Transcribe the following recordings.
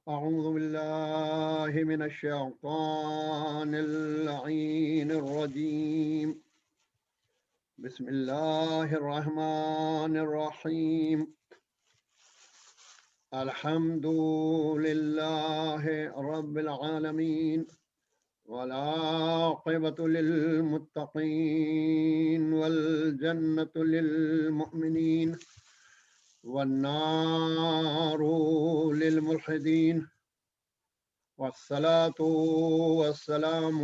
أعوذ بالله من الشيطان اللعين الرجيم. بسم الله الرحمن الرحيم. الحمد لله رب العالمين والعاقبة للمتقين والجنة للمؤمنين والنار للملحدين، والصلاة والسلام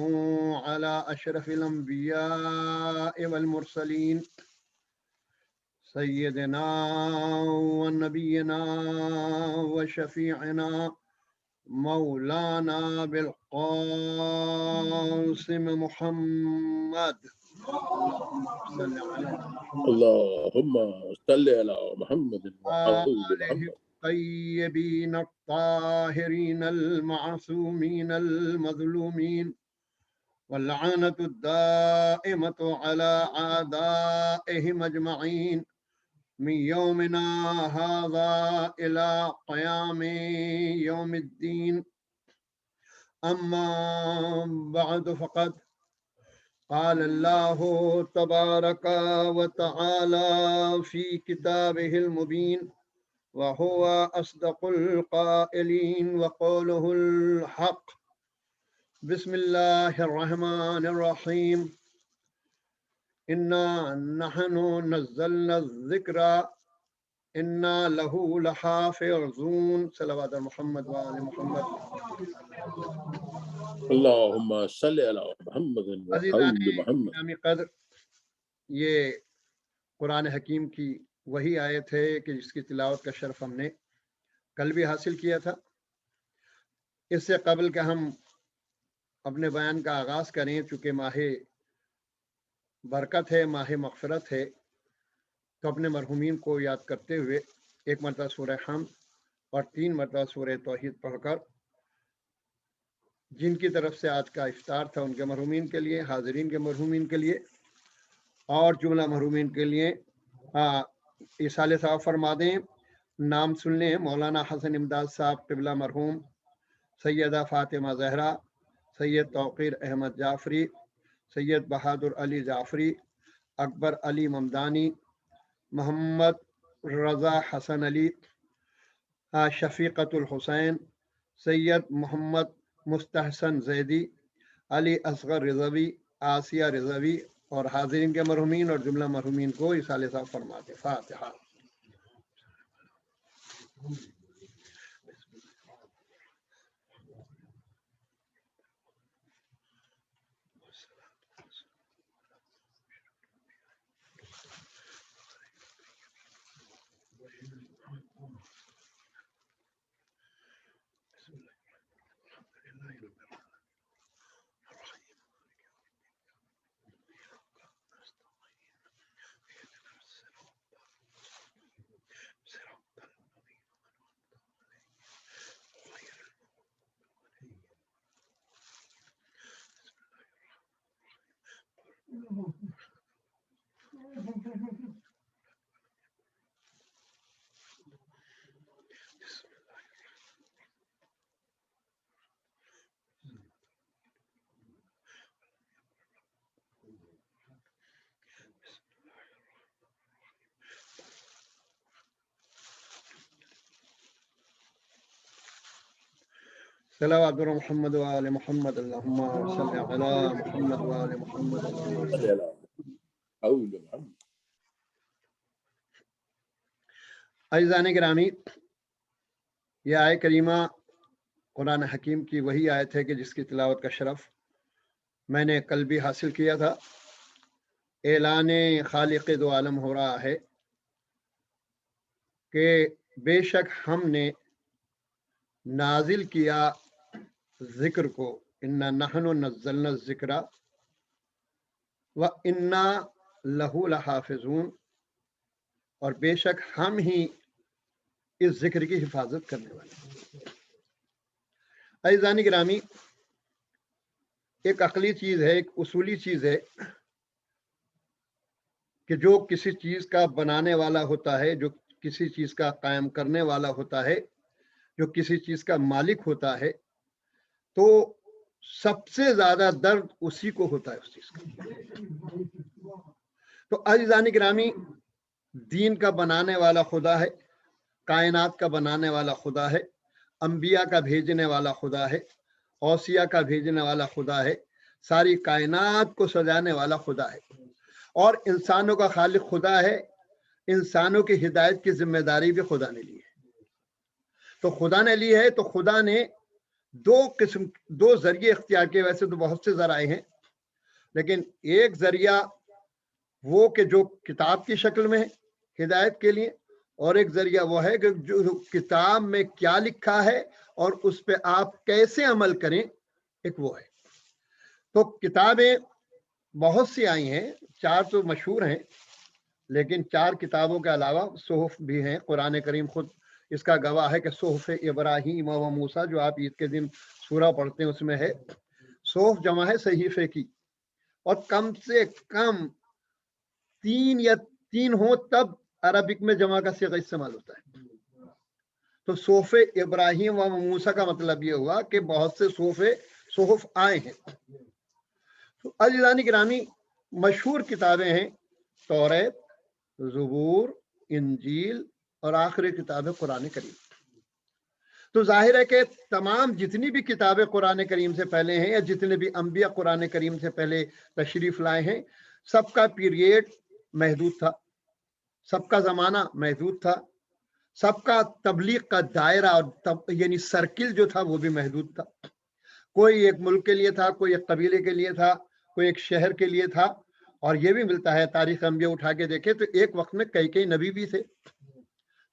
على أشرف الأنبياء والمرسلين سيدنا ونبينا وشفيعنا مولانا بالقاسم محمد. اللهم صل على محمد وآل آله محمد. الطيبين الطاهرين المعصومين المظلومين، واللعنة الدائمة على أعدائهم أجمعين من يومنا هذا إلى قيام يوم الدين. أما بعد، فقد قال الله تبارك وتعالى في كتابه المبين، وهو أصدق القائلين وقوله الحق. بسم الله الرحمن الرحيم. إنا نحن نزلنا الذكر إنا له لحافظون. صلوات محمد وآل محمد. اللهم صل على محمد وآل محمد. عزیزان قدر، یہ قرآن حکیم کی وہی آیت ہے کہ جس کی تلاوت کا شرف ہم نے کل بھی حاصل کیا تھا۔ اس سے قبل کہ ہم اپنے بیان کا آغاز کریں، چونکہ ماہ برکت ہے، ماہ مغفرت ہے، تو اپنے مرحومین کو یاد کرتے ہوئے ایک مرتبہ سورہ حمد اور 3 مرتبہ سورہ توحید پڑھ کر جن کی طرف سے آج کا افطار تھا ان کے مرحومین کے لیے، حاضرین کے مرحومین کے لیے اور جملہ مرحومین کے لیے ایصال ثواب فرما دیں۔ نام سن لیں: مولانا حسن امداد صاحب قبلہ مرحوم، سیدہ فاطمہ زہرا، سید توقیر احمد جعفری، سید بہادر علی جعفری، اکبر علی ممدانی، محمد رضا حسن علی، شفیقۃ الحسین، سید محمد مستحسن زیدی، علی اصغر رضوی، آسیہ رضوی اور حاضرین کے مرحومین اور جملہ مرحومین کو ایصال ثواب فرما دیں۔ فاتحہ۔ صلوات محمد وآل محمد. اللهم صل على محمد وآل محمد. صل على آل محمد. عزیزان گرامی، یہ آیت کریمہ قرآن حکیم کی وہی آیت ہے کہ جس کی تلاوت کا شرف میں نے کل بھی حاصل کیا تھا۔ اعلان خالق دو عالم ہو رہا ہے کہ بے شک ہم نے نازل کیا ذکر کو، انا نحن نزلنا الذکر و انا लहू लहाफिजून, और बेशक हम ही इस जिक्र की हिफाजत करने वाले हैं। अज़ीज़ान गिरामी, एक अकली चीज है, एक उसूली चीज है कि जो किसी चीज का बनाने वाला होता है, जो किसी चीज का कायम करने वाला होता है, जो किसी चीज का मालिक होता है, तो सबसे ज्यादा दर्द उसी को होता है उस चीज का। तो अज़ीज़ान गिरामी, दीन का बनाने वाला खुदा है, कायनात का बनाने वाला खुदा है, अंबिया का भेजने वाला खुदा है, औसिया का भेजने वाला खुदा है, सारी कायनात को सजाने वाला खुदा है, और इंसानों का खालिक खुदा है। इंसानों की हिदायत की जिम्मेदारी भी खुदा ने ली है। तो खुदा ने ली है, तो खुदा ने दो जरिए इख्तियार किए। वैसे तो बहुत से जराए हैं, लेकिन एक जरिया वो कि जो किताब की शक्ल में है हिदायत के लिए, और एक जरिया वो है कि जो किताब में क्या लिखा है और उस पर आप कैसे अमल करें, एक वो है। तो किताबें बहुत सी आई हैं, 4 तो मशहूर हैं, लेकिन 4 किताबों के अलावा सुहuf भी हैं। कुरान करीम खुद इसका गवाह है कि सुहuf इब्राहीम व मूसा, जो आप ईद के दिन सूरा पढ़ते हैं, उसमें है। सुहuf जमा है सहीफे की, और कम से कम 3 हो तब अरबिक में जमा का सीगा इस्तेमाल होता है। तो सुहuf इब्राहीम व मूसा का मतलब ये हुआ कि बहुत से सुहuf आए हैं। तो अज़ीज़ान गिरामी, मशहूर किताबें हैं तौरात, ज़बूर, इंजील, और आखिरी किताब है कुरान करीम। तो जाहिर है कि तमाम जितनी भी किताबें कुरान करीम से पहले हैं, या जितने भी अंबिया कुरान करीम से पहले तशरीफ लाए हैं, सबका पीरियड महदूद था, सबका ज़माना महदूद था, सबका तबलीग का दायरा और यानी सर्किल जो था वो भी महदूद था। कोई एक मुल्क के लिए था, कोई एक कबीले के लिए था, कोई एक शहर के लिए था। और ये भी मिलता है, तारीख अंबिया उठा के देखे तो एक वक्त में कई नबी भी थे,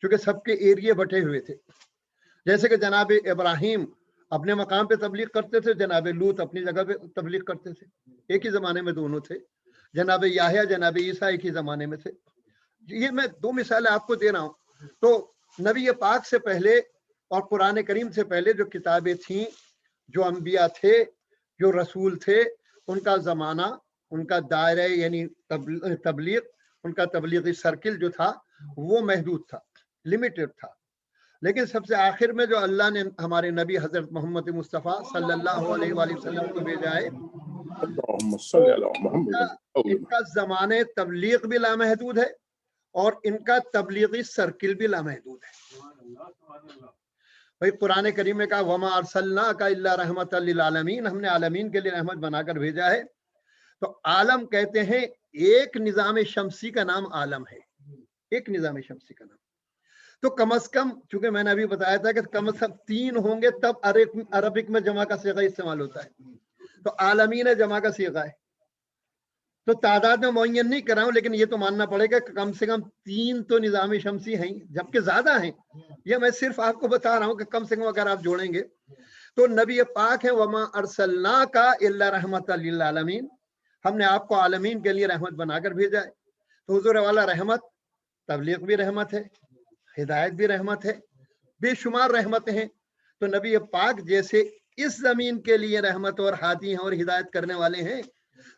क्योंकि सबके एरिए बटे हुए थे। जैसे कि जनाब इब्राहिम अपने मकाम पे तबलीग करते थे, जनाब लूत अपनी जगह पे तबलीग करते थे, एक ही जमाने में दोनों थे। जनाब याहया, जनाब ईसा एक ही जमाने में थे। ये मैं 2 मिसालें आपको दे रहा हूँ। तो नबी पाक से पहले और कुरान करीम से पहले जो किताबें थीं, जो अंबिया थे, जो रसूल थे, उनका ज़माना, उनका दायरा यानी तबलीग, उनका तबलीगी सर्किल जो था वो महदूद था, लिमिटेड था। लेकिन सबसे आखिर में जो अल्लाह ने हमारे नबी हजरत मोहम्मद मुस्तफ़ा सल्लल्लाहु अलैहि वसल्लम को भेजा है, तो इनका ज़माने तबलीग भी लामहदूद है और इनका तबलीगी सर्किल भी लामहदूद है। भाई कुरान करीम में कहा वमा अरसलनाका इल्ला रहमतल लिल आलमीन, हमने आलमीन के लिए रहमत बनाकर भेजा है। तो आलम कहते हैं, एक निज़ाम शमसी का नाम आलम है, एक निज़ाम शमसी का नाम। तो कम से कम, चूंकि मैंने अभी बताया था कि कम से कम 3 होंगे तब अरबिक में जमा का सीगा इस्तेमाल होता है। तो आलमीन जमा का सीगा है। तो तादाद में मुअय्यन नहीं कर रहा हूं, लेकिन ये तो मानना पड़ेगा कि कम से कम 3 तो निज़ाम शमसी हैं, जबकि ज्यादा हैं। ये मैं सिर्फ आपको बता रहा हूं कि कम से कम अगर आप जोड़ेंगे तो नबी पाक है वमा अरसलनाका इल्ला रहमतल लिल आलमीन, हमने आपको आलमीन के लिए रहमत बनाकर भेजा है। तो हुजूर वाला रहमत, तबलीग भी रहमत है, हिदायत भी रहमत है, बेशुमार रहमतें हैं। तो नबी पाक जैसे इस जमीन के लिए रहमत और हादी हैं और हिदायत करने वाले हैं,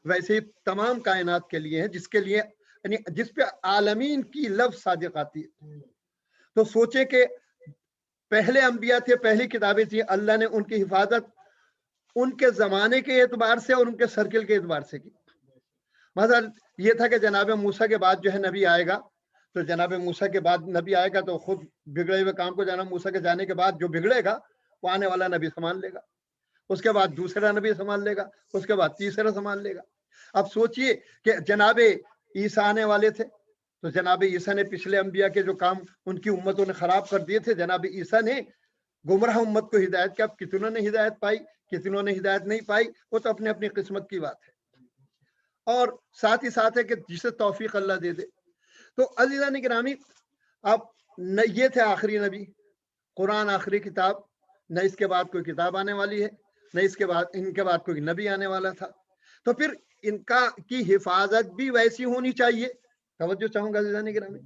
वैसे ही तमाम कायनात के लिए है, जिसके लिए यानी जिस पे आलमीन की लफ्ज सादिक आती है। तो सोचे कि पहले अंबिया थे, पहली किताबें थी, अल्लाह ने उनकी हिफाजत उनके जमाने के एतबार से और उनके सर्किल के एतबार से की। मतलब ये था कि जनाब मूसा के बाद जो है नबी आएगा, तो जनाब मूसा के बाद नबी आएगा तो खुद बिगड़े हुए काम को जनाब मूसा के जाने के बाद जो बिगड़ेगा वो आने वाला नबी संभाल लेगा, उसके बाद दूसरा नबी संभाल लेगा, उसके बाद तीसरा संभाल लेगा। अब सोचिए कि जनाब ईसा आने वाले थे, तो जनाब ईसा ने पिछले अंबिया के जो काम उनकी उम्मतों ने खराब कर दिए थे, जनाब ईसा ने गुमराह उम्मत को हिदायत किया। कितनों ने हिदायत पाई, कितनों ने हिदायत नहीं पाई, वो तो अपने अपनी किस्मत की बात है। और साथ ही साथ है कि जिसे तौफीक अल्लाह दे दे। तो अज़ीज़ान गिरामी, अब न ये थे आखिरी नबी, कुरान आखिरी किताब, न इसके बाद कोई किताब आने वाली है, न इसके बाद इनके बाद कोई नबी आने वाला था। तो फिर इनका की हिफाजत भी वैसी होनी चाहिए, तवज्जो चाहूंगा अज़ीज़ान गिरामी,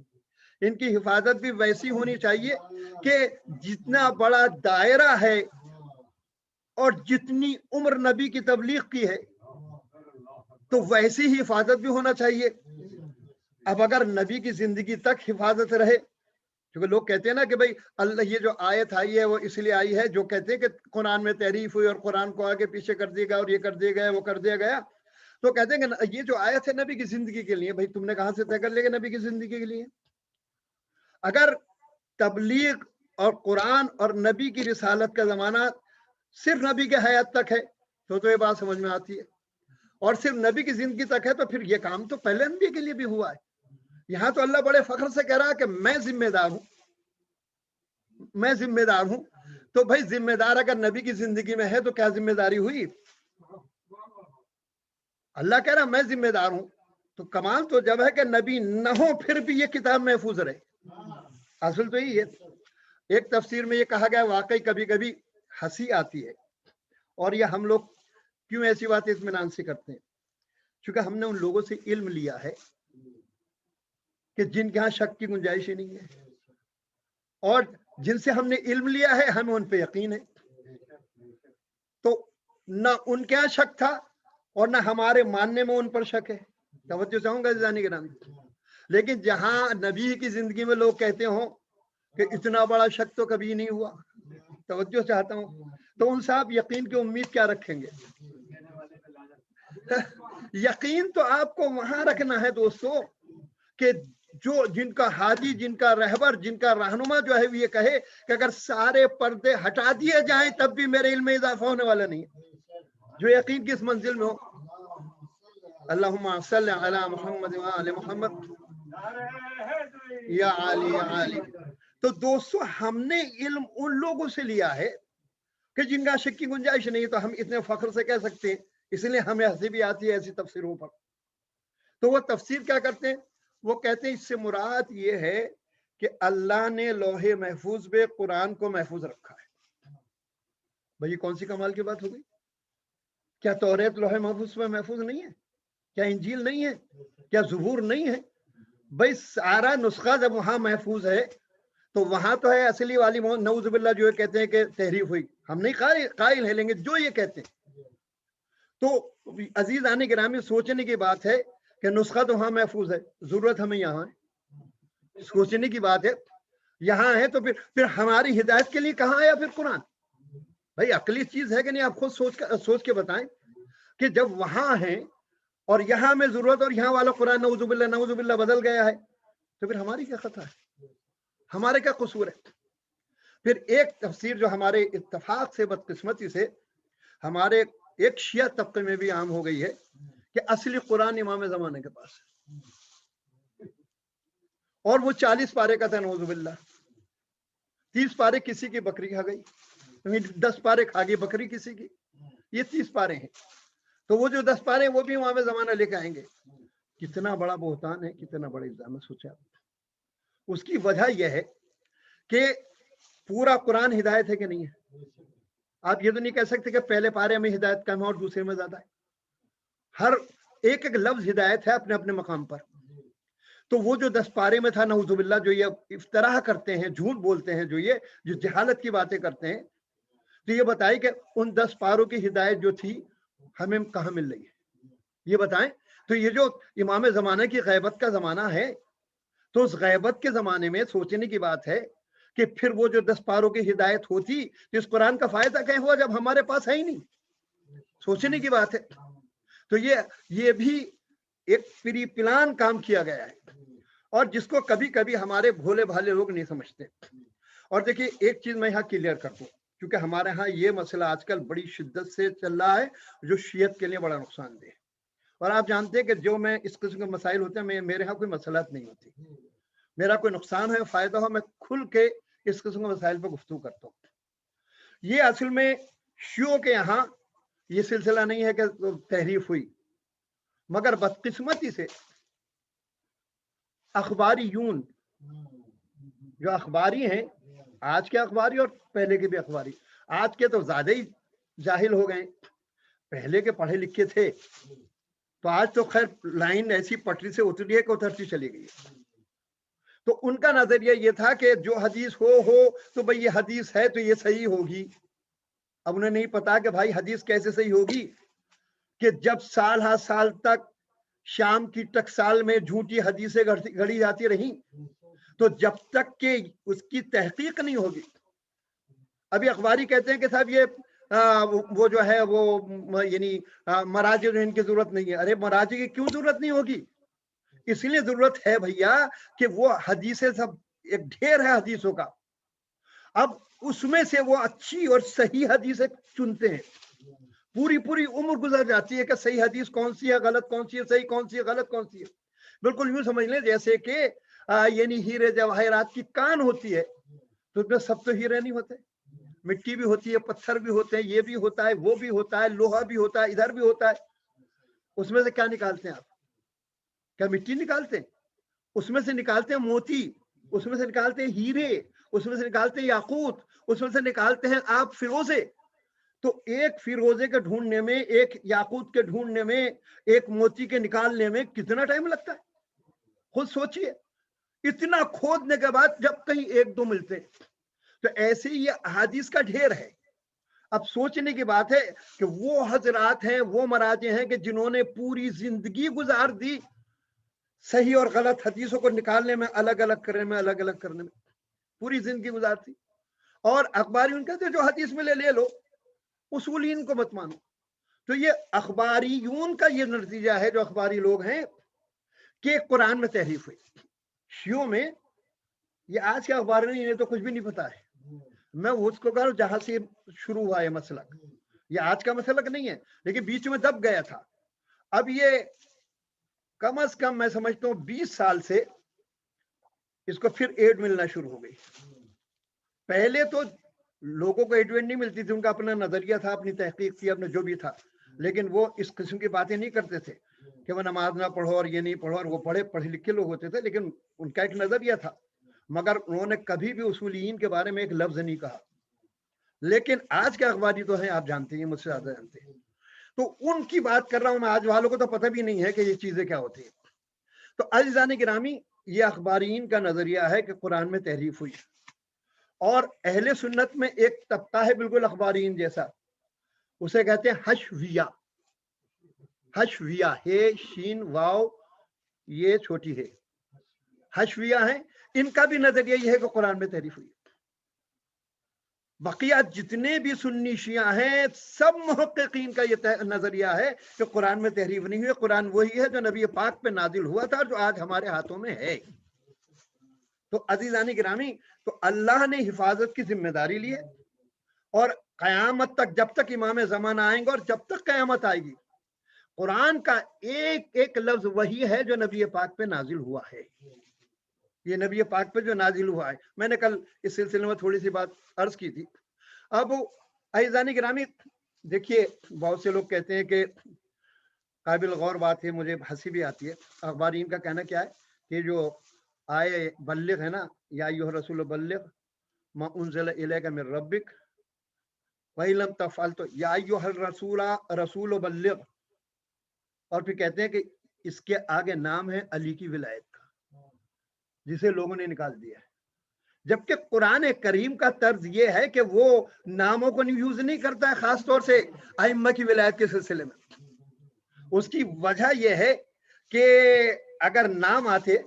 इनकी हिफाजत भी वैसी होनी चाहिए कि जितना बड़ा दायरा है और जितनी उम्र नबी की तबलीग की है तो वैसी ही हिफाजत भी होना चाहिए। अब अगर नबी की जिंदगी तक हिफाजत रहे, क्योंकि लोग कहते हैं ना कि भाई अल्लाह ये जो आयत आई है वो इसलिए आई है, जो कहते हैं कि कुरान में तहरीफ हुई और कुरान को आगे पीछे कर दिया गया और ये कर दिया गया वो कर दिया गया, तो कहते हैं कि ये जो आयत है नबी की जिंदगी के लिए, भाई तुमने कहां से तय कर लिया नबी की जिंदगी के लिए? अगर तबलीग और कुरान और नबी की रिसालत का जमाना सिर्फ नबी के हयात तक है तो ये बात समझ में आती है, और सिर्फ नबी की जिंदगी तक है तो फिर ये काम तो पहले नबी के लिए भी हुआ है। यहां तो अल्लाह बड़े फख्र से कह रहा है कि मैं जिम्मेदार हूं, मैं जिम्मेदार हूं। तो भाई जिम्मेदार अगर नबी की जिंदगी में है तो क्या जिम्मेदारी हुई? अल्लाह कह रहा मैं जिम्मेदार हूं, तो कमाल तो जब है कि नबी न हो फिर भी ये किताब महफूज रहे। असल तो यही है। एक तफसीर में ये कहा गया, वाकई कभी कभी हंसी आती है, और ये हम लोग क्यों ऐसी बात इत्मीनान से करते हैं, क्योंकि हमने उन लोगों से इल्म लिया है कि जिनके यहाँ शक की गुंजाइश ही नहीं है, और जिनसे हमने इल्म लिया है हमें उन पे यकीन है। तो ना उनके यहाँ शक था और ना हमारे मानने में उन पर शक है। तवज्जो चाहूंगा जाने के नाम। लेकिन जहां नबी की जिंदगी में लोग कहते हो कि इतना बड़ा शक तो कभी नहीं हुआ, तवज्जो चाहता हूं, तो उन साहब यकीन की उम्मीद क्या रखेंगे? यकीन तो आपको वहां रखना है दोस्तों कि जो जिनका हादी, जिनका रहबर, जिनका रहनुमा जो है ये कहे कि अगर सारे पर्दे हटा दिए जाएं तब भी मेरे इल्म में इजाफा होने वाला नहीं है। जो यकीन किस मंजिल में हो, अल्लाहुम्मा सल्ली अला मुहम्मद व आले मुहम्मद या आली या आली। तो दोस्तों हमने इल्म उन लोगों से लिया है कि जिनका शक की गुंजाइश नहीं, तो हम इतने फख्र से कह सकते हैं, इसलिए हमें हंसी भी आती है ऐसी तफसीरों पर। तो वो तफसीर क्या करते हैं, वो कहते हैं इससे मुराद ये है कि अल्लाह ने लोहे महफूज में कुरान को महफूज रखा है। भाई कौन सी कमाल की बात हो गई? क्या तौरेत लोहे महफूज में महफूज नहीं है? क्या इंजील नहीं है? क्या ज़बूर नहीं है? भाई सारा नुस्खा जब वहां महफूज है तो वहां तो है असली वाली मौत। नऊज़ बिल्लाह जो कहते हैं कि तहरीफ हुई, हम नहीं कायल है, लेंगे जो ये कहते हैं। तो अजीज आने गिरामी, सोचने की बात है कि नुस्खा तो वहां महफूज है, जरूरत हमें यहाँ है। सोचने की बात है, यहाँ है तो फिर हमारी हिदायत के लिए कहाँ आया फिर कुरान? भाई अकली चीज है कि नहीं? आप खुद सोच के बताएं कि जब वहां है और यहाँ में जरूरत और यहाँ वाला कुरान नऊजुबिल्ला बदल गया है, तो फिर हमारी क्या खता है? हमारे क्या कसूर है? फिर एक तफसीर जो हमारे इत्तफाक से, बदकिस्मती से हमारे एक शिया तबके में भी आम हो गई है कि असली कुरान इमाम ज़माने के पास है, और वो 40 पारे का था नऊजुबिल्ला। 30 पारे किसी की बकरी खा गई, 10 पारे खा गई बकरी किसी की, ये 30 पारे हैं। तो वो जो 10 पारे वो भी इमाम ज़माना लेके आएंगे। कितना बड़ा बोहतान है, कितना बड़ा इल्जाम है, सोचा। उसकी वजह यह है कि पूरा कुरान हिदायत है कि नहीं है? आप ये तो नहीं कह सकते कि पहले पारे में हिदायत कम है और दूसरे में ज्यादा है। हर एक एक लफ्ज हिदायत है अपने अपने मकाम पर। तो वो जो 10 पारे में था नऊजुबिल्ला, जो ये इफ्तराह करते हैं, झूठ बोलते हैं, जो जहालत की बातें करते हैं, तो ये बताइए कि उन 10 पारों की हिदायत जो थी हमें कहाँ मिल रही है, ये बताएं। तो ये जो इमाम ज़माना की गैबत का ज़माना है, तो उस गैबत के ज़माने में सोचने की बात है कि फिर वो जो 10 पारों की हिदायत होती तो इस कुरान का फायदा कहीं हुआ जब हमारे पास है ही नहीं? सोचने की बात है। तो ये भी एक प्री प्लान काम किया गया है, और जिसको कभी कभी हमारे भोले भाले लोग नहीं समझते। और देखिए एक चीज मैं यहाँ क्लियर कर दूं, क्योंकि हमारे यहाँ ये मसला आजकल बड़ी शिद्दत से चल रहा है जो शियत के लिए बड़ा नुकसानदेह है। और आप जानते हैं कि जो मैं इस किस्म के मसाइल होते हैं, मेरे यहाँ कोई मसलत नहीं होती, मेरा कोई नुकसान है फायदा हो, मैं खुल के इस किस्म के मसाइल पर गुफ्तगू करता हूँ। ये असल में शियों के यहाँ ये सिलसिला नहीं है कि तहरीफ हुई, मगर बदकिस्मती से अखबारी यून जो अखबारी हैं, आज के अखबारी और पहले के भी अखबारी, आज के तो ज्यादा ही जाहिल हो गए, पहले के पढ़े लिखे थे تو آج تو خیر لائن ایسی پٹری سے اتری ہے کہ اترتی چلی گئی. تو ان کا نظریہ یہ تھا کہ جو حدیث ہو تو بھئی یہ حدیث ہے تو یہ صحیح ہوگی. اب انہیں نہیں پتا کہ بھائی حدیث کیسے صحیح ہوگی کہ جب سال ہر سال تک شام کی ٹکسال میں جھوٹی حدیثیں گھڑی جاتی رہیں تو جب تک کہ اس کی تحقیق نہیں ہوگی. ابھی اخباری کہتے ہیں کہ صاحب یہ وہ جو ہے وہ یعنی مراجع ان کی ضرورت نہیں ہے. ارے مراجع کی کیوں ضرورت نہیں ہوگی؟ اس لیے ضرورت ہے بھیا کہ وہ حدیثیں سب ایک ڈھیر ہے حدیثوں کا. اب اس میں سے وہ اچھی اور صحیح حدیثیں چنتے ہیں. پوری عمر گزر جاتی ہے کہ صحیح حدیث کون سی ہے، غلط کون سی ہے، صحیح کون سی ہے، غلط کون سی ہے. بالکل یوں سمجھ لیں جیسے کہ یعنی ہیرے جواہرات کی کان ہوتی ہے تو اس میں سب تو ہیرے نہیں ہوتے، مٹی بھی ہوتی ہے، پتھر بھی ہوتے ہیں، یہ بھی ہوتا ہے، وہ بھی ہوتا ہے، لوہا بھی ہوتا ہے، ادھر بھی ہوتا ہے. اس میں سے کیا نکالتے ہیں آپ؟ کیا مٹی نکالتے ہیں؟ اس میں سے نکالتے ہیں موتی، اس میں سے نکالتے ہیں ہیرے، اس میں سے نکالتے ہیں یاقوت، اس میں سے نکالتے ہیں آپ فیروزے. تو ایک فیروزے کے ڈھونڈنے میں، ایک یاقوت کے ڈھونڈنے میں، ایک موتی کے نکالنے میں کتنا ٹائم لگتا ہے؟ خود سوچئے. اتنا کھودنے کے بعد جب کہیں ایک دو ملتے ہیں. تو ایسے ہی یہ احادیث کا ڈھیر ہے. اب سوچنے کی بات ہے کہ وہ حضرات ہیں، وہ مراجع ہیں کہ جنہوں نے پوری زندگی گزار دی صحیح اور غلط حدیثوں کو نکالنے میں، الگ الگ کرنے میں پوری زندگی گزارتی. اور اخباری ان کہتے جو حدیث میں لے لو، اصولین کو مت مانو. تو یہ اخباریون کا یہ نتیجہ ہے، جو اخباری لوگ ہیں، کہ قرآن میں تحریف ہوئی. شیعوں میں یہ آج کے اخبار نہیں، انہیں تو کچھ بھی نہیں پتا ہے. میں اس کو کہہ رہا ہوں جہاں سے شروع ہوا ہے مسلک، یہ آج کا مسلک نہیں ہے، لیکن بیچ میں دب گیا تھا. اب یہ کم از کم میں سمجھتا ہوں 20 سال سے اس کو پھر ایڈ ملنا شروع ہو گئی. پہلے تو لوگوں کو ایڈوینٹ نہیں ملتی تھی، ان کا اپنا نظریہ تھا، اپنی تحقیق تھی، اپنا جو بھی تھا، لیکن وہ اس قسم کی باتیں نہیں کرتے تھے کہ وہ نماز نہ پڑھو اور یہ نہیں پڑھو. اور وہ پڑھے لکھے لوگ ہوتے تھے، لیکن ان کا ایک نظریہ تھا، مگر انہوں نے کبھی بھی اصولین کے بارے میں ایک لفظ نہیں کہا. لیکن آج کے اخباری تو ہیں، آپ جانتے ہیں، مجھ سے زیادہ جانتے ہیں. تو ان کی بات کر رہا ہوں میں. آج والوں کو تو پتہ بھی نہیں ہے کہ یہ چیزیں کیا ہوتی ہیں. تو عزیزان گرامی، یہ اخبارین کا نظریہ ہے کہ قرآن میں تحریف ہوئی. اور اہل سنت میں ایک طبقہ ہے بالکل اخبارین جیسا، اسے کہتے ہیں حشویہ. حشویہ ہے شین واو یہ چھوٹی ہے، حشویہ ہیں. ان کا بھی نظریہ یہ ہے کہ قرآن میں تحریف ہوئی. بقیہ جتنے بھی سنی شیعہ ہیں، سب محققین کا یہ نظریہ ہے کہ قرآن میں تحریف نہیں ہوئی. قرآن وہی ہے جو نبی پاک پہ نازل ہوا تھا، جو آج ہمارے ہاتھوں میں ہے. تو عزیزان گرامی، تو اللہ نے حفاظت کی ذمہ داری لی ہے، اور قیامت تک، جب تک امام زمانہ آئیں گے اور جب تک قیامت آئے گی، قرآن کا ایک ایک لفظ وہی ہے جو نبی پاک پہ نازل ہوا ہے. یہ نبی پاک پہ جو نازل ہوا ہے. میں نے کل اس سلسلے میں تھوڑی سی بات عرض کی تھی. اب عزیزان گرامی دیکھیے، بہت سے لوگ کہتے ہیں کہ قابل غور بات ہے، مجھے ہنسی بھی آتی ہے. اخبارین کا کہنا کیا ہے کہ جو آئے بلغ ہے نا، یا ایھا الرسول بلغ ما انزل الیک من ربک وَإِن لَمْ تَفْعَلْ تو یا ایھا الرسول بلغ. اور پھر کہتے ہیں کہ اس کے آگے نام ہے علی کی ولایت کا، جسے لوگوں نے نکال دیا ہے. جبکہ قرآن کریم کا طرز یہ ہے کہ وہ ناموں کو یوز نہیں کرتا ہے، خاص طور سے ائمہ کی ولایت کے سلسلے میں. اس کی وجہ یہ ہے کہ اگر نام آتے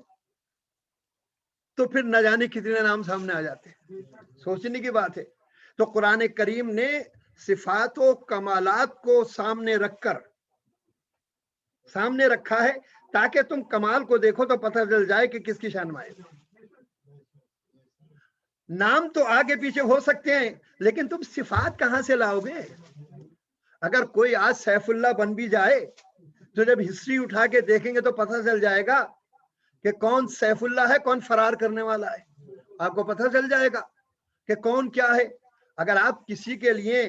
تو پھر نہ جانے کتنے نام سامنے آ جاتے. سوچنے کی بات ہے. تو قرآن کریم نے صفات و کمالات کو سامنے رکھا ہے تاکہ تم کمال کو دیکھو تو پتہ چل جائے کہ کس کی شان میں ہے. نام تو آگے پیچھے ہو سکتے ہیں، لیکن تم صفات کہاں سے لاؤ گے؟ اگر کوئی آج سیف اللہ بن بھی جائے تو جب ہسٹری اٹھا کے دیکھیں گے تو پتہ چل جائے گا کہ کون سیف اللہ ہے، کون فرار کرنے والا ہے. آپ کو پتہ چل جائے گا کہ کون کیا ہے. اگر آپ کسی کے لیے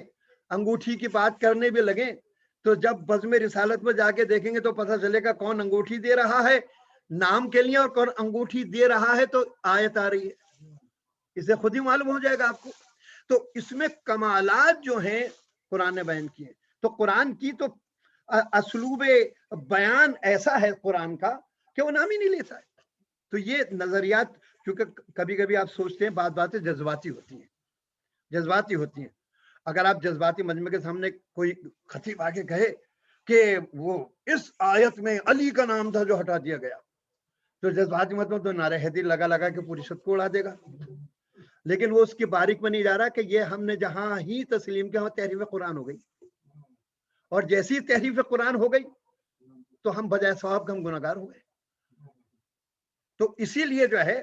انگوٹھی کی بات کرنے بھی لگیں تو جب بزم رسالت میں جا کے دیکھیں گے تو پتہ چلے گا کون انگوٹھی دے رہا ہے نام کے لیے اور کون انگوٹھی دے رہا ہے تو آیت آ رہی ہے. اسے خود ہی معلوم ہو جائے گا آپ کو. تو اس میں کمالات جو ہیں قرآن نے بیان کیے. تو قرآن کی تو اسلوب بیان ایسا ہے قرآن کا کہ وہ نام ہی نہیں لیتا ہے. تو یہ نظریات کیونکہ کبھی کبھی آپ سوچتے ہیں باتیں جذباتی ہوتی ہیں. اگر آپ جذباتی مجمع کے سامنے کوئی خطیب آگے کہے کہ وہ اس آیت میں علی کا نام تھا جو ہٹا دیا گیا, تو جذباتی مطلب تو نعرہ حیدر لگا کے پوری شت کو اڑا دے گا. لیکن وہ اس کی باریک میں نہیں جا رہا کہ یہ ہم نے جہاں ہی تسلیم کیا وہاں تحریف قرآن ہو گئی, اور جیسی تحریف قرآن ہو گئی تو ہم بجائے ثواب کے ہم گناہگار ہو گئے. تو اسی لیے جو ہے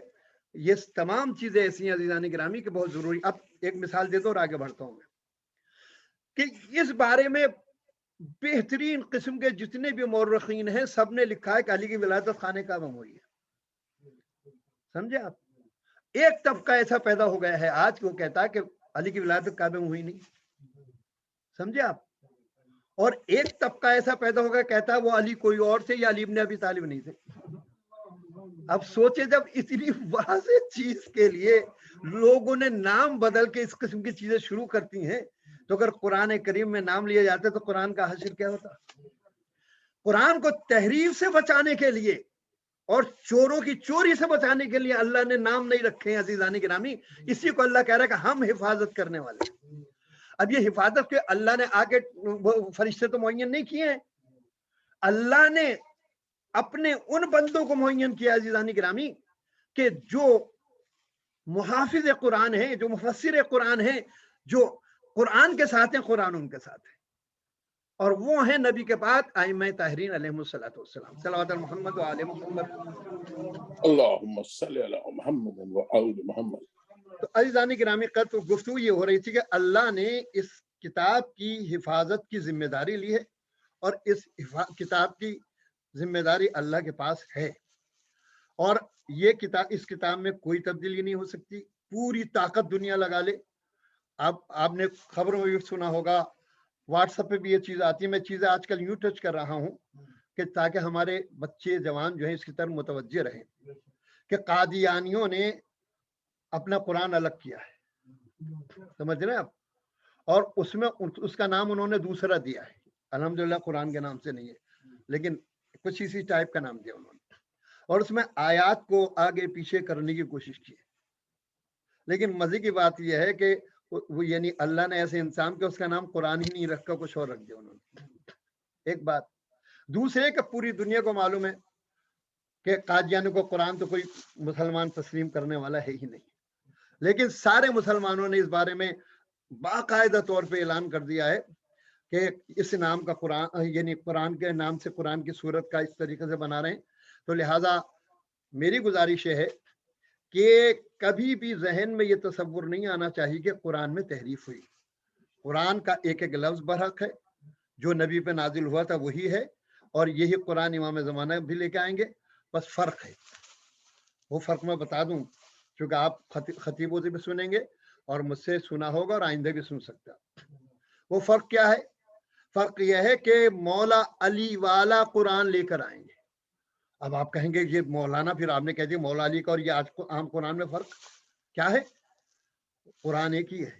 یہ تمام چیزیں ایسی ہیں عزیزان گرامی کہ بہت ضروری. اب ایک مثال دے دو اور آگے بڑھتا ہوں میں کہ اس بارے میں بہترین قسم کے جتنے بھی مورخین ہیں سب نے لکھا ہے کہ علی کی ولادت خانہ کعبہ میں ہوئی ہے. سمجھے آپ؟ ایک طبقہ ایسا پیدا ہو گیا ہے آج کہ وہ کہتا ہے کہ علی کی ولادت کعبے میں ہوئی نہیں. سمجھے آپ؟ اور ایک طبقہ ایسا پیدا ہو گیا کہتا ہے وہ علی کوئی اور تھے یا علی ابن ابی طالب نہیں تھے. اب سوچے جب اتنی واضح چیز کے لیے لوگوں نے نام بدل کے اس قسم کی چیزیں شروع کرتی ہیں, تو اگر قرآن کریم میں نام لیے جاتے تو قرآن کا حشر کیا ہوتا؟ قرآن کو تحریف سے بچانے کے لیے اور چوروں کی چوری سے بچانے کے لیے اللہ نے نام نہیں رکھے ہیں عزیزان گرامی. اسی کو اللہ کہہ رہا ہے کہ ہم حفاظت کرنے والے ہیں. اب یہ حفاظت کے اللہ نے آگے فرشتے تو معین نہیں کیے ہیں, اللہ نے اپنے ان بندوں کو معین کیا عزیزان گرامی کہ جو محافظ قرآن ہیں, جو مفسر قرآن ہیں, جو قرآن کے ساتھ ہیں, قرآن ان کے ساتھ ہے. اور وہ ہیں نبی کے بعد ائمہ طاہرین علیہم الصلوۃ والسلام. صلوات محمد و آل محمد. اللہم صلی علی محمد و آل محمد. تو عزیزان گرامی قد گفتگو یہ ہو رہی تھی کہ اللہ نے اس کتاب کی حفاظت کی ذمہ داری لی ہے, اور اس کتاب کی ذمہ داری اللہ کے پاس ہے, اور یہ کتاب, اس کتاب میں کوئی تبدیلی نہیں ہو سکتی. پوری طاقت دنیا لگا لے. اب آپ نے خبروں میں بھی سنا ہوگا, واٹس ایپ پہ بھی یہ چیز آتی ہے. میں چیزیں آج کل یوں ٹچ کر رہا ہوں کہ تاکہ ہمارے بچے جوان جو ہیں اس کی طرف متوجہ رہیں کہ قادیانیوں نے اپنا قرآن الگ کیا ہے. سمجھ رہے ہیں آپ؟ اور اس میں اس کا نام انہوں نے دوسرا دیا ہے. الحمدللہ قرآن کے نام سے نہیں ہے, لیکن کچھ اسی ٹائپ کا نام دیا انہوں نے, اور اس میں آیات کو آگے پیچھے کرنے کی کوشش کی ہے. لیکن مزے کی بات یہ ہے کہ وہ یعنی اللہ نے ایسے انسان کے اس کا نام قرآن ہی نہیں رکھا, کچھ اور رکھ دیا انہوں نے. ایک بات. دوسرے کہ پوری دنیا کو معلوم ہے کہ قادیانوں کو قرآن تو کوئی مسلمان تسلیم کرنے والا ہے ہی نہیں, لیکن سارے مسلمانوں نے اس بارے میں باقاعدہ طور پہ اعلان کر دیا ہے کہ اس نام کا قرآن یعنی قرآن کے نام سے قرآن کی صورت کا اس طریقے سے بنا رہے ہیں. تو لہٰذا میری گزارش یہ ہے کہ کبھی بھی ذہن میں یہ تصور نہیں آنا چاہیے کہ قرآن میں تحریف ہوئی. قرآن کا ایک ایک لفظ برحق ہے, جو نبی پہ نازل ہوا تھا وہی ہے, اور یہی قرآن امام زمانہ بھی لے کے آئیں گے. بس فرق ہے, وہ فرق میں بتا دوں چونکہ آپ خطیبوں سے بھی سنیں گے اور مجھ سے سنا ہوگا اور آئندہ بھی سن سکتا. وہ فرق کیا ہے؟ فرق یہ ہے کہ مولا علی والا قرآن لے کر آئیں گے. اب آپ کہیں گے یہ مولانا, پھر آپ نے کہہ دیا مولا علی کا اور یہ آج عام قرآن میں فرق کیا ہے؟ قرآن ایک ہی ہے,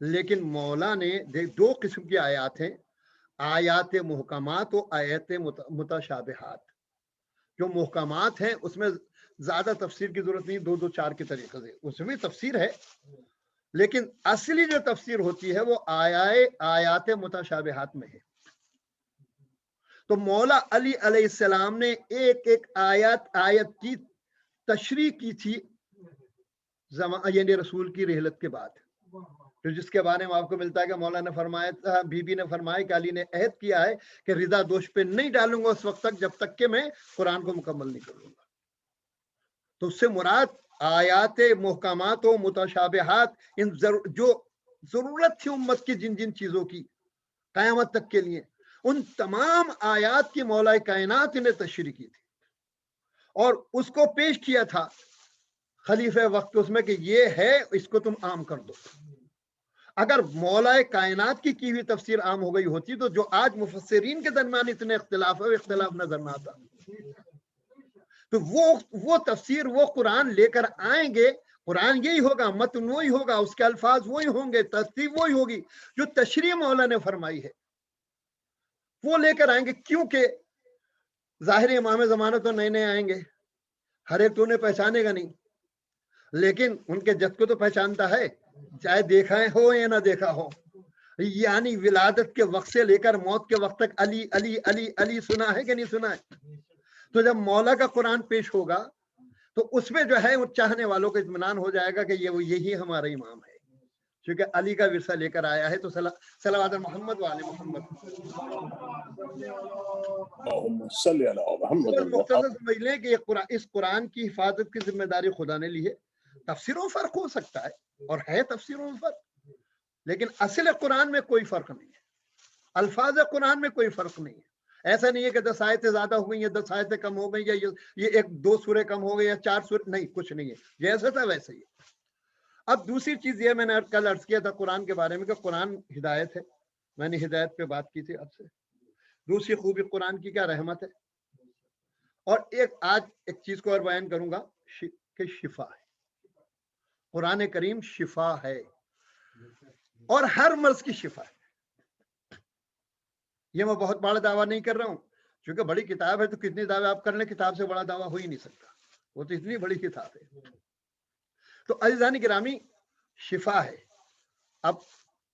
لیکن مولا نے دو قسم کی آیات ہیں, آیات محکمات و آیات متشابہات. جو محکمات ہیں اس میں زیادہ تفسیر کی ضرورت نہیں, 2 4 کے طریقے سے اس میں تفسیر ہے, لیکن اصلی جو تفسیر ہوتی ہے وہ آیات متشابہات میں ہے. تو مولا علی علیہ السلام نے ایک ایک آیت کی تشریح کی تھی یعنی رسول کی رحلت کے بعد, تو جس کے بارے میں آپ کو ملتا ہے کہ مولا نے فرمایا تھا, بی بی نے فرمایا کہ علی نے عہد کیا ہے کہ رضا دوش پہ نہیں ڈالوں گا اس وقت تک جب تک کہ میں قرآن کو مکمل نہیں کروں گا. تو اس سے مراد آیات محکمات و متشابہات, ان جو ضرورت تھی امت کی جن جن چیزوں کی قیامت تک کے لیے, ان تمام آیات کی مولا کائنات نے تشریح کی تھی اور اس کو پیش کیا تھا خلیفہ وقت اس میں کہ یہ ہے, اس کو تم عام کر دو. اگر مولا کائنات کی ہوئی تفسیر عام ہو گئی ہوتی تو جو آج مفسرین کے درمیان اتنے اختلاف ہے وہ اختلاف نظر نہ آتا. تو وہ تفسیر وہ قرآن لے کر آئیں گے, قرآن یہی ہوگا, متن وہی ہوگا, اس کے الفاظ وہی ہوں گے, ترتیب وہی ہوگی جو تشریح مولا نے فرمائی ہے. وہ लेकर आएंगे, क्योंकि ظاहिर इमाम ज़माना तो नए नए आएंगे, हर एक तो उन्हें पहचानेगा नहीं, लेकिन उनके जद को तो पहचानता है, चाहे देखा हो या ना देखा हो। यानी विलादत के वक्त से लेकर मौत के वक्त तक अली अली अली अली सुना है कि नहीं सुना है? तो जब मौला का कुरान पेश होगा तो उसमें जो है वो चाहने वालों को इत्मीनान हो जाएगा कि ये वो यही हमारा इमाम है, क्योंकि अली का विरसा लेकर आया है। तो सलावत मोहम्मद वाले मोहम्मद। मुख्तसर समझ लें कि इस कुरान की हिफाजत की जिम्मेदारी खुदा ने ली है। तफसीरों में फर्क हो सकता है और है तफसीरों में फर्क, लेकिन असल कुरान में कोई फर्क नहीं है, अल्फाज कुरान में कोई फर्क नहीं है। ऐसा नहीं है कि 10 आयतें ज्यादा हो गई या 10 आयतें कम हो गई या ये 1-2 सूरे कम हो गए या 4 सूरे, नहीं, कुछ नहीं है, जैसा था वैसे ही। अब दूसरी चीज ये मैंने कल अर्ज किया था कुरान के बारे में कि कुरान हिदायत है, मैंने हिदायत पे बात की थी आपसे। दूसरी खूबी कुरान की क्या रहमत है। और आज एक चीज को और बयान करूंगा कि शिफा है, कुरान करीम शिफा है और हर मर्ज की शिफा है। ये मैं बहुत बड़ा दावा नहीं कर रहा हूं, क्योंकि बड़ी किताब है तो कितनी दावे आप कर लें, किताब से बड़ा दावा हो ही नहीं सकता, वो तो इतनी बड़ी किताब है। तो अज़ीज़ान गिरामी शिफा है। अब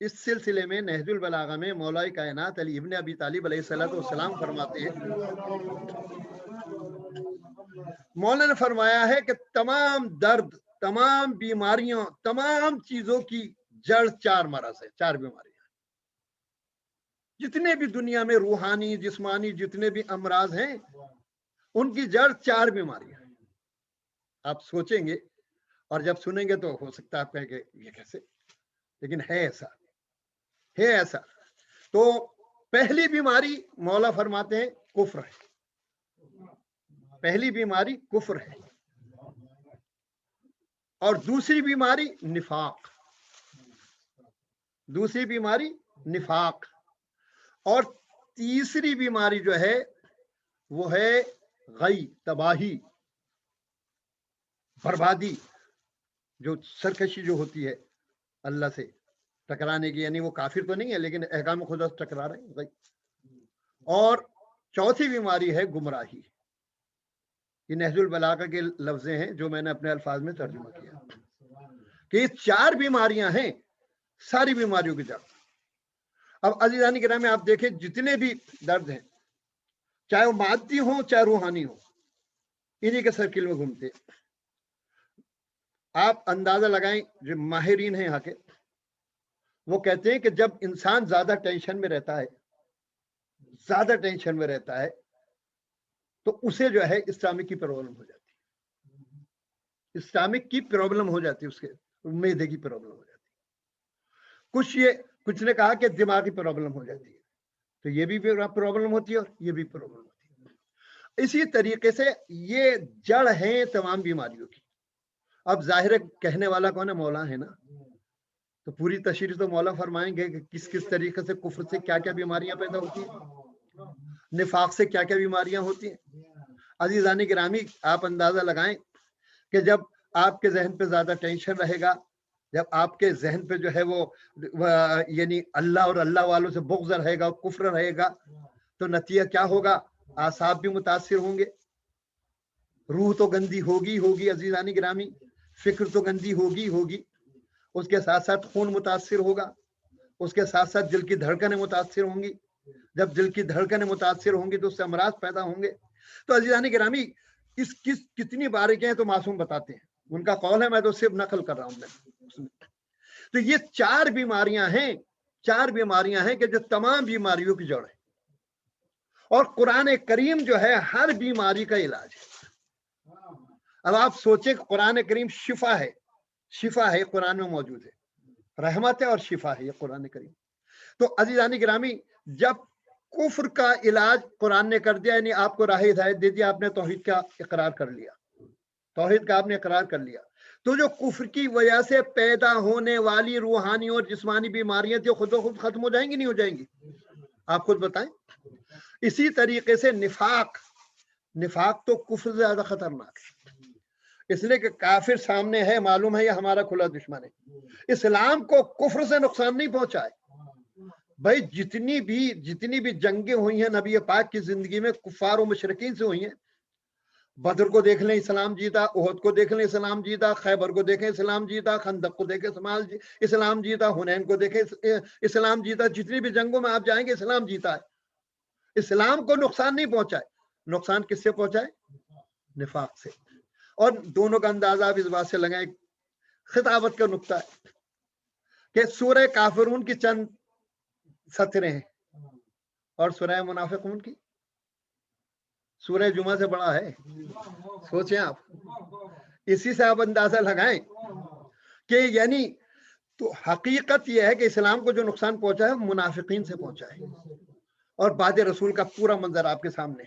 इस सिलसिले में नहजुल बलागा में मौला कायनात अली इब्न अबी तालिब अलैहिस्सलाम फरमाते हैं, मौला ने फरमाया है कि तमाम दर्द, तमाम बीमारियां, तमाम चीजों की जड़ 4 मरज है, 4 बीमारियां। जितने भी दुनिया में रूहानी जिस्मानी जितने भी अमराज हैं उनकी जड़ 4 बीमारियां हैं। आप सोचेंगे और जब सुनेंगे तो हो सकता है आप कहेंगे ये कैसे, लेकिन है ऐसा, है ऐसा। तो पहली बीमारी मौला फरमाते हैं कुफ्र है, पहली बीमारी कुफ्र है। और दूसरी बीमारी निफाक, दूसरी बीमारी निफाक। और तीसरी बीमारी जो है वो है गई, तबाही, बर्बादी, जो सरकशी जो होती है अल्लाह से टकराने की, यानी वो काफिर तो नहीं है लेकिन अहकाम खुदा से टकरा रहे हैं, गई। और चौथी बीमारी है गुमराही। ये नहजुल बलागा के लफ्ज़ें हैं जो मैंने अपने अल्फाज में तर्जुमा किया कि ये 4 बीमारियां हैं, सारी बीमारियों की जड़। अब अज़ीज़ान गिरामी आप देखें जितने भी दर्द हैं, चाहे वो मादी हो चाहे रूहानी हो, इन्हीं के सर्किल में घूमते। आप अंदाजा लगाएं, जो माहिरीन हैं यहाँ के, वो कहते हैं कि जब इंसान ज्यादा टेंशन में रहता है, ज्यादा टेंशन में रहता है, तो उसे जो है इस्लामिक की प्रॉब्लम हो जाती है, इस्लामिक की प्रॉब्लम हो जाती है, उसके मैदे की प्रॉब्लम हो जाती है। कुछ ने कहा कि दिमागी प्रॉब्लम हो जाती है, तो ये भी प्रॉब्लम होती है और ये भी प्रॉब्लम होती है। इसी तरीके से ये जड़ है तमाम बीमारियों की। अब जाहिर कहने वाला कौन है? मौला है ना, तो पूरी तशरीह तो मौला फरमाएंगे कि किस किस तरीके से कुफ्र से क्या क्या बीमारियां पैदा होती हैं, निफाक से क्या क्या बीमारियां होती हैं। अज़ीज़ान गिरामी आप अंदाजा लगाएं कि जब आपके जहन पे ज्यादा टेंशन रहेगा, जब आपके जहन पे जो है वो यानी अल्लाह और अल्लाह वालों से बुग़्ज़ रहेगा, कुफ्र रहेगा, तो नतीजा क्या होगा? आसाब भी मुतासिर होंगे, रूह तो गंदी होगी होगी अज़ीज़ान गिरामी, फिक्र तो गंदी होगी होगी, उसके साथ साथ खून मुतासिर होगा, उसके साथ साथ दिल की धड़कनें मुतासिर होंगी। जब दिल की धड़कनें मुतासिर होंगी तो उससे अमराज पैदा होंगे। तो अज़ीज़ान गिरामी कितनी बारीकियां हैं तो मासूम बताते हैं, उनका कौल है, मैं तो सिर्फ नकल कर रहा हूं। तो ये 4 बीमारियां हैं, 4 बीमारियां हैं कि जो तमाम बीमारियों की जड़ है। और कुरान करीम जो है हर बीमारी का इलाज है। अब आप सोचें कुरान करीम शिफा है, शिफा है, कुरान में मौजूद है, रहमत है और शिफा है ये कुरान करीम। तो अज़ीज़ान गिरामी जब कुफ्र का इलाज कुरान ने कर दिया, यानी आपको राह हिदायत दे दिया, आपने तौहीद का इकरार कर लिया, तौहीद का आपने इकरार कर लिया, तो जो कुफ्र की वजह से पैदा होने वाली रूहानी और जिस्मानी बीमारियां थी खुद ब खुद खत्म हो जाएंगी, नहीं हो जाएंगी? आप खुद बताएं। इसी तरीके से निफाक, निफाक तो कुफ्र से ज्यादा खतरनाक है, इसलिए कि काफिर सामने है, मालूम है ये हमारा खुला दुश्मन है। इस्लाम को कुफ्र से नुकसान नहीं पहुंचा है, भाई जितनी भी जंगें हुई हैं नबी पाक की जिंदगी में कुफार और मुशरिकीन से हुई हैं। बदर को देख लें इस्लाम जीता, उहद को देख लें इस्लाम जीता, खैबर को देखें इस्लाम जीता, खंदक को देखें इस्लाम जीता, हुनैन को देखें इस्लाम जीता। जितनी भी जंगों में आप जाएंगे इस्लाम जीता है। इस्लाम को नुकसान नहीं पहुंचा है। नुकसान किससे पहुंचा है? निफाक से। और दोनों का अंदाजा आप इस बात से लगाएं, खिताबत का नुक्ता है कि सूरह काफिरून की चंद सतरें हैं और सूरह मुनाफिकून की सूरह जुमा से बड़ा है। सोचें आप, इसी से आप अंदाजा लगाएं कि यानी तो हकीकत यह है कि इस्लाम को जो नुकसान पहुंचा है मुनाफिकीन से पहुंचा है और बाद रसूल का पूरा मंजर आपके सामने।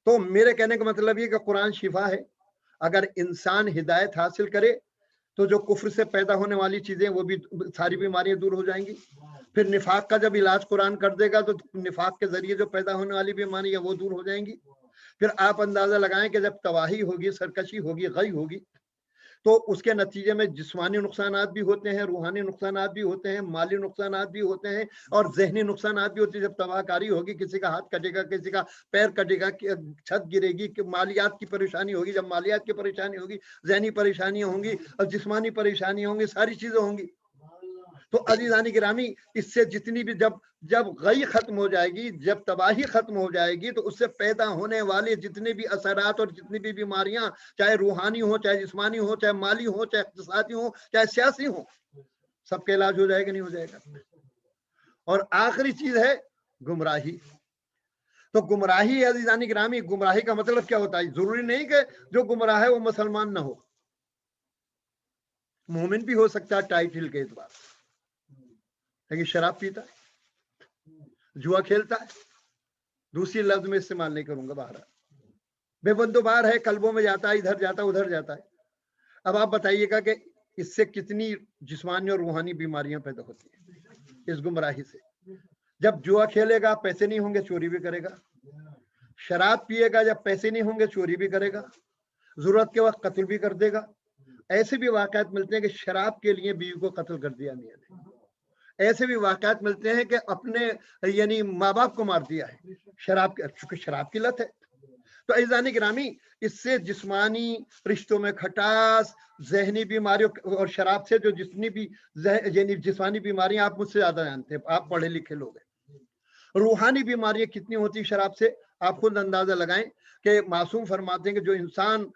तो मेरे कहने का मतलब ये कि कुरान शिफा है। अगर इंसान हिदायत हासिल करे तो जो कुफ्र से पैदा होने वाली चीजें वो भी सारी बीमारियां दूर हो जाएंगी। फिर निफाक का जब इलाज कुरान कर देगा तो निफाक के जरिए जो पैदा होने वाली बीमारियां वो दूर हो जाएंगी। फिर आप अंदाजा लगाएं कि जब तबाही होगी, सरकशी होगी, गई होगी, तो उसके नतीजे में जिस्मानी नुकसानात भी होते हैं, रूहानी नुकसानात भी होते हैं, माली नुकसानात भी होते हैं और जहनी नुकसानात भी होती है। जब तबाहकारी होगी, किसी का हाथ कटेगा, किसी का पैर कटेगा, छत गिरेगी, मालियात की परेशानी होगी। जब मालियात की परेशानी होगी, जहनी परेशानियां होंगी और जिस्मानी परेशानियां होंगी, सारी चीजें होंगी। तो अजीजानी गिरामी, इससे जितनी भी जब गई खत्म हो जाएगी, जब तबाही खत्म हो जाएगी, तो उससे पैदा होने वाले जितने भी असरात और जितनी भी बीमारियां, चाहे रूहानी हो, चाहे जिस्मानी हो, चाहे माली हो, चाहे इक़्तिसादी हो, चाहे सियासी हो, सबके इलाज हो जाएगा, नहीं हो जाएगा। और आखिरी चीज है गुमराही। तो गुमराही अजीजानी गिरामी, गुमराही का मतलब क्या होता है? जरूरी नहीं कि जो गुमराह है वो मुसलमान ना हो, मोमिन भी हो सकता है टाइटल के एतबार से, लेकिन शराब पीता है, जुआ खेलता है, दूसरी लफ्ज में इस्तेमाल नहीं करूंगा, बाहर बेबंदोबार है, कल्बों में जाता है, इधर जाता है, उधर जाता है। अब आप बताइएगा कि इससे कितनी जिस्मानी और रूहानी बीमारियां पैदा होती हैं इस गुमराही से। जब जुआ खेलेगा पैसे नहीं होंगे, चोरी भी करेगा। शराब पिएगा, जब पैसे नहीं होंगे चोरी भी करेगा, जरूरत के वक्त कत्ल भी कर देगा। ऐसे भी वाकयात मिलते हैं कि शराब के लिए बीवी को कत्ल कर दिया मियां ने। ऐसे भी वाकयात मिलते हैं कि अपने यानी माँ बाप को मार दिया है शराब के, चूंकि शराब की लत है। तो अज़ीज़ान गिरामी, इससे जिस्मानी रिश्तों में खटास, जहनी बीमारियों और शराब से जो जितनी भी यानी जिस्मानी बीमारियां, आप मुझसे ज्यादा जानते हैं, आप पढ़े लिखे लोग हैं। रूहानी बीमारियां कितनी होती शराब से, आप खुद अंदाजा लगाएं कि मासूम फरमाते हैं कि जो इंसान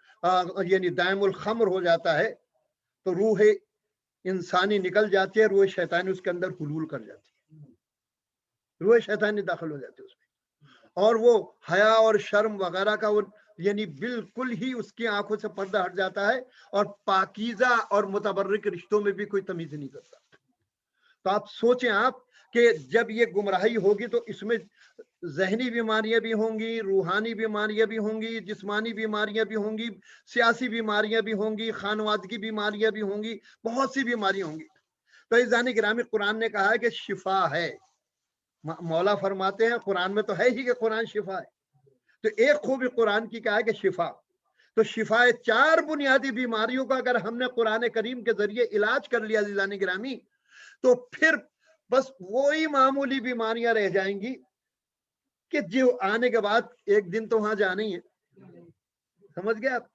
यानी दायमुल खम्र हो जाता है तो रूह इंसानी निकल जाती है, रूह शैतानी उसके अंदर हुलूल कर जाती है, रूह शैतानी दाखिल हो जाती है उसमें, और वो हया और शर्म वगैरह का वो यानी बिल्कुल ही उसकी आंखों से पर्दा हट जाता है और पाकीज़ा और मुतबर्रिक रिश्तों में भी कोई तमीज नहीं करता। तो आप सोचें आप कि जब ये गुमराही होगी तो इसमें जहनी बीमारियां भी होंगी, रूहानी बीमारियां भी होंगी, जिस्मानी बीमारियां भी होंगी, सियासी बीमारियां भी होंगी, खानवादगी बीमारियां भी होंगी, बहुत सी बीमारियां होंगी। तो इस जाने गिरामी कुरान ने कहा है कि शिफा है। मौला फरमाते हैं कुरान में तो है ही कि कुरान शिफा है। तो एक खूबी कुरान की क्या है कि शिफा, तो शिफा 4 बुनियादी बीमारियों का अगर हमने कुरान करीम के जरिए इलाज कर लिया अज़ीज़ान गिरामी, तो फिर बस वही मामूली बीमारियां रह जाएंगी कि जो आने के बाद एक दिन तो वहां जाना ही है, समझ गए आप।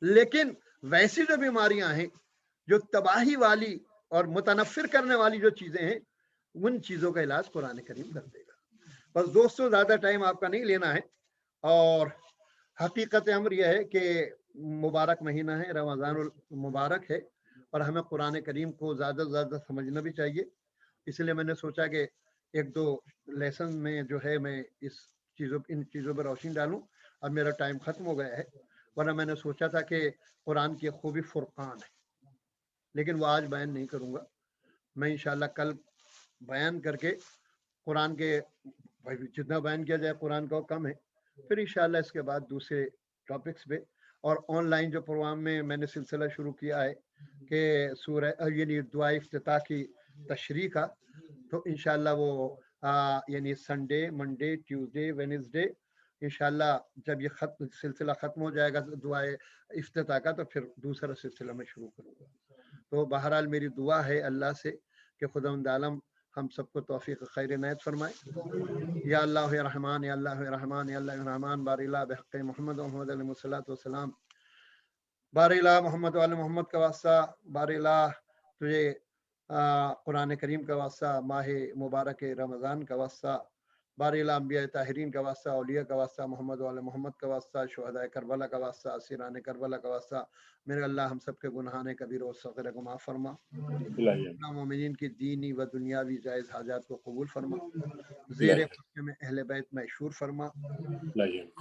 लेकिन वैसी जो बीमारियां हैं, जो तबाही वाली और मुतनफिर करने वाली जो चीजें हैं, उन चीजों का इलाज कुरान करीम कर देगा। बस दोस्तों, ज्यादा टाइम आपका नहीं लेना है। और हकीकत अमर यह है कि मुबारक महीना है, रमज़ानुल मुबारक है, और हमें कुरान करीम को ज़्यादा से ज़्यादा समझना भी चाहिए। इसलिए मैंने सोचा कि 1-2 लेसन में जो है मैं इन चीज़ों पर रोशनी डालूं। अब मेरा टाइम ख़त्म हो गया है, वरना मैंने सोचा था कि कुरान की खूबी फुरकान है, लेकिन वो आज बयान नहीं करूँगा। मैं इंशाअल्लाह कल बयान करके कुरान के, जितना बयान किया जाए कुरान का कम है, फिर इंशाअल्लाह इसके बाद दूसरे टॉपिक्स पे। और ऑनलाइन जो प्रोग्राम में मैंने सिलसिला शुरू किया है कि सूरह यानी दुआ इफ्तिताह की तशरीह का, तो इंशाअल्लाह वो यानी संडे, मंडे, ट्यूसडे, वेडनेसडे इंशाअल्लाह जब ये सिलसिला ख़त्म हो जाएगा दुआ इफ्तिताह का, तो फिर दूसरा सिलसिला मैं शुरू करूँगा। तो बहरहाल मेरी दुआ है अल्लाह से कि खुदावंद आलम ہم سب کو توفیق خیر عنایت فرمائے. یا اللہ یا رحمان یا اللہ یا رحمان یا اللہ یا رحمان بار الہ بحق محمد و محمد علیہ الصلوۃ والسلام بار الہ محمد وعلی محمد کا واسطہ بار الہ تجھے قرآن کریم کا واسطہ ماہ مبارک رمضان کا واسطہ بار الہ انبیاء طاہرین کا واسطہ اولیاء کا واسطہ محمد وعلی محمد کا واسطہ شہداء کربلا کا واسطہ اسیران کربلا کا واسطہ میرے اللہ ہم سب کے گناہان کبیر و صغیر کو معاف فرما. مومنین کی دینی و دنیاوی جائز حاجات کو قبول فرما. زیر قبضے میں اہل بیت مشہور فرما.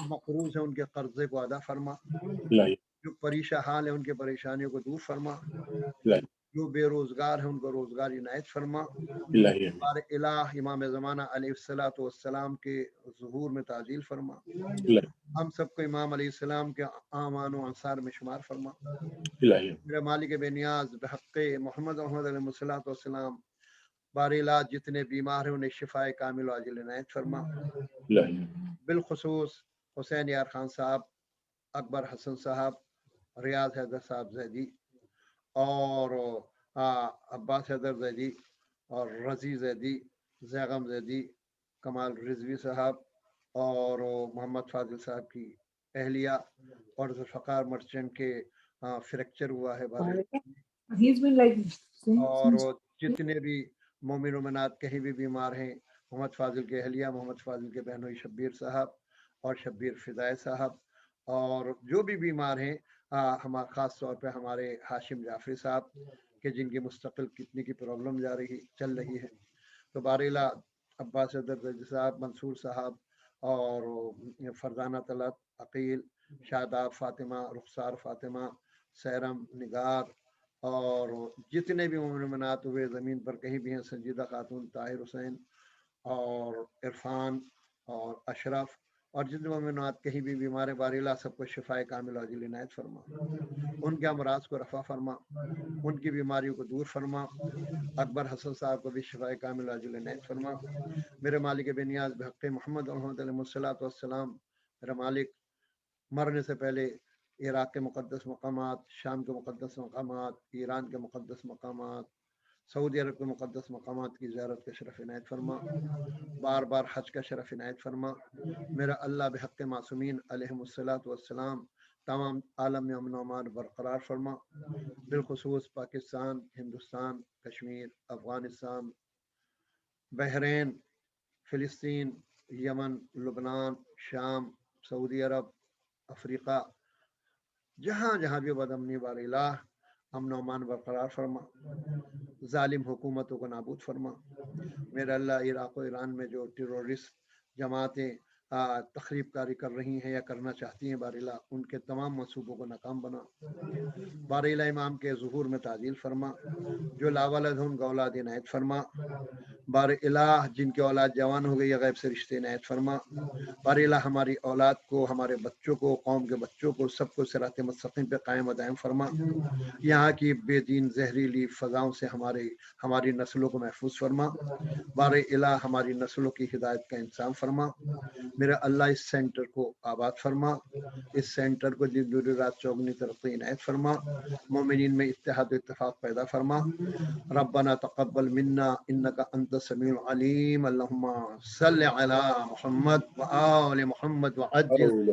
مقروض ہیں ان کے قرضے کو ادا فرما. جو پریشان حال ہے ان کے پریشانیوں کو دور فرما. جو بے روزگار ہیں ان کو روزگار عنایت فرما. بار الہ امام زمانہ علیہ الصلوۃ والسلام کے ظہور میں تعجیل فرما. ہم سب کو امام علیہ السلام کے اعوان و انصار میں شمار فرما. میرے مالک بے نیاز بحق محمد علیہ الصلوۃ والسلام بار الہ جتنے بیمار ہیں انہیں شفاء کامل و عاجل عنایت فرما. بالخصوص حسین یار خان صاحب، اکبر حسن صاحب، ریاض حیدر صاحب زیدی اور عباس حیدر زیدی اور رضی زیدی، زیغم زیدی، کمال رضوی صاحب اور محمد فاضل صاحب کی اہلیہ اور ذوالفقار مرچنٹ کے فریکچر ہوا ہے اور جتنے بھی مومن و مومنات کہیں بھی بیمار ہیں، محمد فاضل کے اہلیہ، محمد فاضل کے بہنوئی شبیر صاحب اور شبیر فدائے صاحب اور جو بھی بیمار ہیں، ہمارا خاص طور پہ ہمارے ہاشم جعفری صاحب کہ جن کی مستقل کتنی کی پرابلم چل رہی ہے. تو بار الہ عباس حیدر زیدی صاحب، منصور صاحب اور فرزانہ طلعت، عقیل، شاداب فاطمہ، رخسار فاطمہ، سیرم، نگار اور جتنے بھی مومنات ہوئے زمین پر کہیں بھی ہیں، سنجیدہ خاتون، طاہر حسین اور عرفان اور اشرف اور جتنے مومنات کہیں بھی بیمار بار الہ سب کو شفاء کامل عاجل عنایت فرما. ان کے امراض کو رفع فرما، ان کی بیماریوں کو دور فرما. اکبر حسن صاحب کو بھی شفاء کامل عاجل عنایت فرما. میرے مالک بے نیاز بحق محمد علیہ الصلوۃ والسلام، میرے مالک مرنے سے پہلے عراق کے مقدس مقامات، شام کے مقدس مقامات، ایران کے مقدس مقامات، سعودی عرب کے مقدس مقامات کی زیارت کا شرف عنایت فرما. بار بار حج کا شرف عنایت فرما. میرا اللہ بحق معصومین علیہ الصلوۃ والسلام تمام عالم میں امن و امان برقرار فرما. بالخصوص پاکستان، ہندوستان، کشمیر، افغانستان، بحرین، فلسطین، یمن، لبنان، شام، سعودی عرب، افریقہ، جہاں جہاں بھی بدامنی بار الہ امن و امان برقرار فرما. ظالم حکومتوں کو نابود فرما. میرا اللہ عراق و ایران میں جو ٹیرورسٹ جماعتیں تخریب کاری کر رہی ہیں یا کرنا چاہتی ہیں بار الہ ان کے تمام منصوبوں کو ناکام بنا. بار الہ امام کے ظہور میں تعجیل فرما. جو لاولد ان کا اولاد عنایت فرما. بار الہ جن کی اولاد جوان ہو گئی یا غیب سے رشتے عنایت فرما. بار الہ ہماری اولاد کو، ہمارے بچوں کو، قوم کے بچوں کو، سب کو صراط مستقیم پہ قائم و دائم فرما. یہاں کی بے دین زہریلی فضاؤں سے ہماری نسلوں کو محفوظ فرما. بار الہ ہماری نسلوں کی ہدایت کا انتظام فرما. میرا اللہ اس سینٹر کو آباد فرما. اس سینٹر کو دن دوری رات چوگنی ترقی عنایت فرما. مومنین میں اتحاد و اتفاق پیدا فرما. ربنا تقبل منا انک انت السمیع العلیم. اللہم صل علی محمد و آل محمد وعجل.